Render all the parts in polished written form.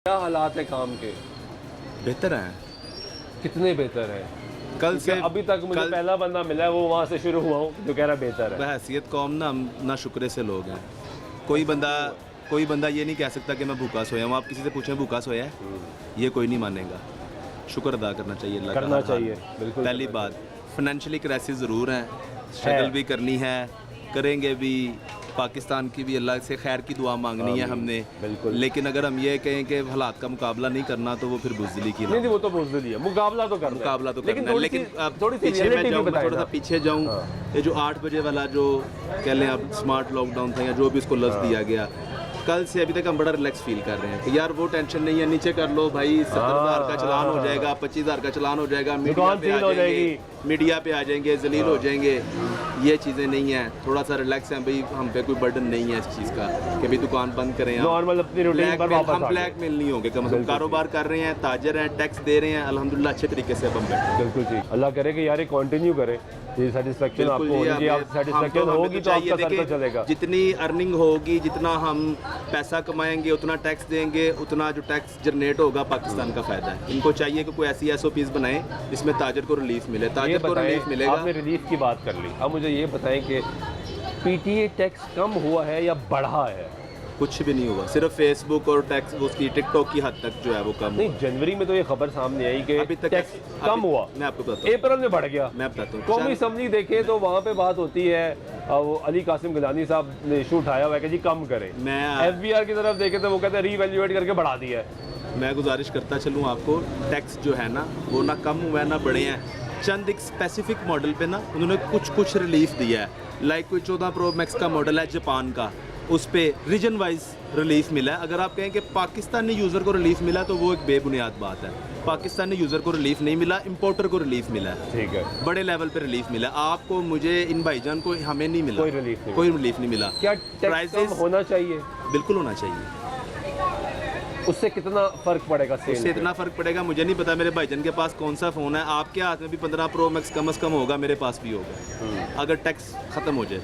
क्या हालात है काम के? बेहतर हैं। कितने बेहतर है? कल से अभी तक मुझे पहला बंदा मिला है, वो वहाँ से शुरू हुआ हूँ जो कह रहा बेहतर है। बहैसियत कौम ना हम ना शुक्र से लोग हैं। कोई बंदा ये नहीं कह सकता कि मैं भूखा सोया हूँ। आप किसी से पूछें भूखा सोया है, ये कोई नहीं मानेगा। शुक्र अदा करना चाहिए अल्लाह का। करना चाहिए, बिल्कुल। पहली बात, फाइनेंशियली क्राइसिस ज़रूर हैं, स्ट्रगल भी करनी है, करेंगे भी। पाकिस्तान की भी अल्लाह से खैर की दुआ मांगनी है हमने, बिल्कुल। लेकिन अगर हम ये कहें कि हालात का मुकाबला नहीं करना तो वो फिर बुज़दिली की नहीं, वो तो बुज़दिली है। मुकाबला तो करना है। लेकिन थोड़ी सी पीछे मैं जाऊँ, बताएं थोड़ा सा पीछे जाऊँ। ये जो 8 बजे वाला जो कह लें आप स्मार्ट लॉकडाउन था या जो भी उसको लफ्ज़ दिया गया, कल से अभी तक हम बड़ा रिलैक्स फील कर रहे हैं कि यार वो टेंशन नहीं है, नीचे कर लो भाई, 70,000 का चलान हो जाएगा, 25,000 का चलान हो जाएगा, मीडिया पे आ जाएंगे, जलील हो जाएंगे। ये चीज़ें नहीं हैं। थोड़ा सा रिलैक्स हैं भाई, हम पे कोई बर्डन नहीं है इस चीज़ का कि भाई दुकान बंद करें, नॉर्मल अपनी रूटीन पर वापस हम ब्लैकमेल नहीं होंगे। कम से कम कारोबार कर रहे हैं, ताजर हैं, टैक्स दे रहे हैं, अल्हम्दुलिल्लाह अच्छे तरीके से अब हम बैठे हैं। बिल्कुल जी, अल्लाह करे कि यार ये कंटिन्यू करे, ये सेटिस्फेक्शन आपको होगी, आप सेटिस्फेक्शन होगी तो आपका सर्कल चलेगा। जितनी अर्निंग होगी, जितना हम पैसा कमाएंगे, उतना टैक्स देंगे, उतना जो टैक्स जनरेट होगा पाकिस्तान का फायदा है। इनको चाहिए कि कोई ऐसी SOPs बनाएं जिसमें ताजर को रिलीफ मिले, ताजर को रिलीफ मिलेगा। आपने रिलीफ की बात कर ली, अब मुझे ये बताएं कि PTA टैक्स कम हुआ है या बढ़ा है? कुछ भी नहीं हुआ, सिर्फ फेसबुक और टैक्स उसकी टिकटॉक की हद तक जो है वो कम। नहीं, जनवरी में तो ये खबर सामने आई कि अभी तक टैक्स कम हुआ। मैं आपको बताता हूँ, अप्रैल में बढ़ गया। मैं बताता हूँ। कौमी असम्बली देखे तो वहाँ पे बात होती है, वो अली कासिम गिलानी साहब ने इशू उठाया हुआ है कि जी कम करें। मैं FBR की तरफ देखे तो वो कहते हैं रीवैल्यूएट करके बढ़ा दिया है। मैं गुजारिश करता चलूँ आपको, टैक्स जो है ना वो ना कम हुआ है ना बढ़े हैं। चंद एक स्पेसिफिक मॉडल पे ना उन्होंने कुछ रिलीफ दिया है। लाइक कोई 14 Pro Max का मॉडल है जापान का, उस पर रीजन वाइज रिलीफ मिला है। अगर आप कहें कि पाकिस्तानी यूज़र को रिलीफ मिला तो वो एक बेबुनियाद बात है। पाकिस्तानी यूज़र को रिलीफ नहीं मिला, इंपोर्टर को रिलीफ मिला है। ठीक है, बड़े लेवल पे रिलीफ मिला। आपको, मुझे, इन भाईजान को, हमें नहीं मिला, कोई रिलीफ नहीं मिला। क्या टैक्स कम होना चाहिए? बिल्कुल होना चाहिए। उससे कितना फ़र्क पड़ेगा? उससे इतना फ़र्क पड़ेगा मुझे नहीं पता। मेरे भाईजान के पास कौन सा फ़ोन है, आपके हाथ में भी 15 Pro Max कम से कम होगा, मेरे पास भी होगा। अगर टैक्स ख़त्म हो जाए,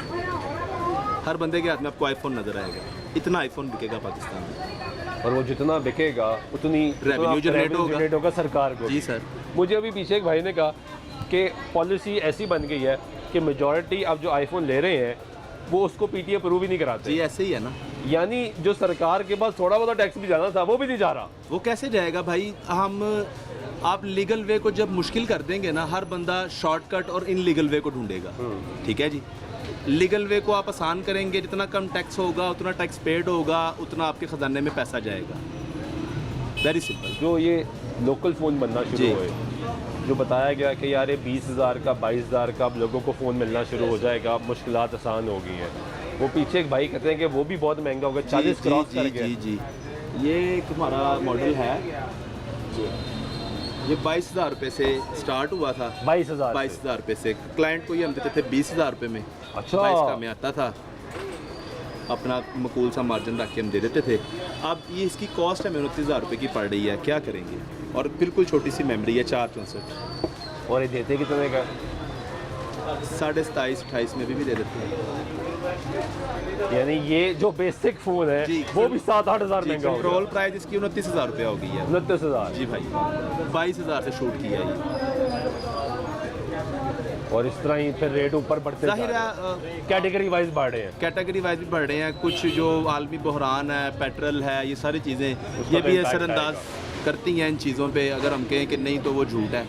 हर बंदे के हाथ में आपको iPhone नज़र आएगा। इतना iPhone बिकेगा पाकिस्तान में, और वो जितना बिकेगा उतनी रेवेन्यू जनरेट होगा सरकार को। जी सर। मुझे अभी पीछे एक भाई ने कहा कि पॉलिसी ऐसी बन गई है कि मेजॉरिटी अब जो iPhone ले रहे हैं वो उसको PTA अप्रूव ही नहीं कराते। जी ऐसे ही है ना। यानी जो सरकार के पास थोड़ा बहुत टैक्स भी जाना था वो भी नहीं जा रहा। वो कैसे जाएगा भाई? आप लीगल वे को जब मुश्किल कर देंगे ना, हर बंदा शॉर्टकट और इनलीगल वे को ढूंढेगा। ठीक है जी, लीगल वे को आप आसान करेंगे, जितना कम टैक्स होगा उतना टैक्स पेड होगा, उतना आपके ख़जाने में पैसा जाएगा। Very simple. जो ये लोकल फ़ोन बनना शुरू हुए, जो बताया गया कि यार ये 20,000 का 22,000 का अब लोगों को फ़ोन मिलना शुरू हो जाएगा, मुश्किलात आसान हो गई हैं। वो पीछे एक भाई कहते हैं कि वो भी बहुत महंगा होगा, 40 क्रॉस कर गया। जी, ये एक हमारा मॉडल है, ये 22,000 रुपये से स्टार्ट हुआ था। 22,000 रुपये से क्लाइंट को ये हम देते थे 20,000 रुपये में। अच्छा, 22 का में आता था, अपना मकूल सा मार्जिन रख के हम दे देते थे। अब ये इसकी कॉस्ट हमें 29,000 रुपये की पड़ रही है, क्या करेंगे? और बिल्कुल छोटी सी मेमोरी है, 464। और ये देते कितने का? 27,500-28 में भी दे देते हैं। यानी ये जो बेसिक फ़ोन है वो भी 7-8 हज़ार महंगा होगा। कंट्रोल प्राइस इसकी 29,000 रुपये हो गई है। 29,000 जी भाई, 22,000 से शूट किया है ये। और इस तरह ही फिर रेट ऊपर बढ़ते जाहिर है, कैटेगरी वाइज बढ़ रहे हैं। कैटेगरी वाइज भी बढ़ रहे हैं। कुछ जो आलमी बहरान है, पेट्रोल है, ये सारी चीज़ें ये भी असरअंदाज करती हैं इन चीज़ों पे। अगर हम कहें कि नहीं तो वो झूठ है।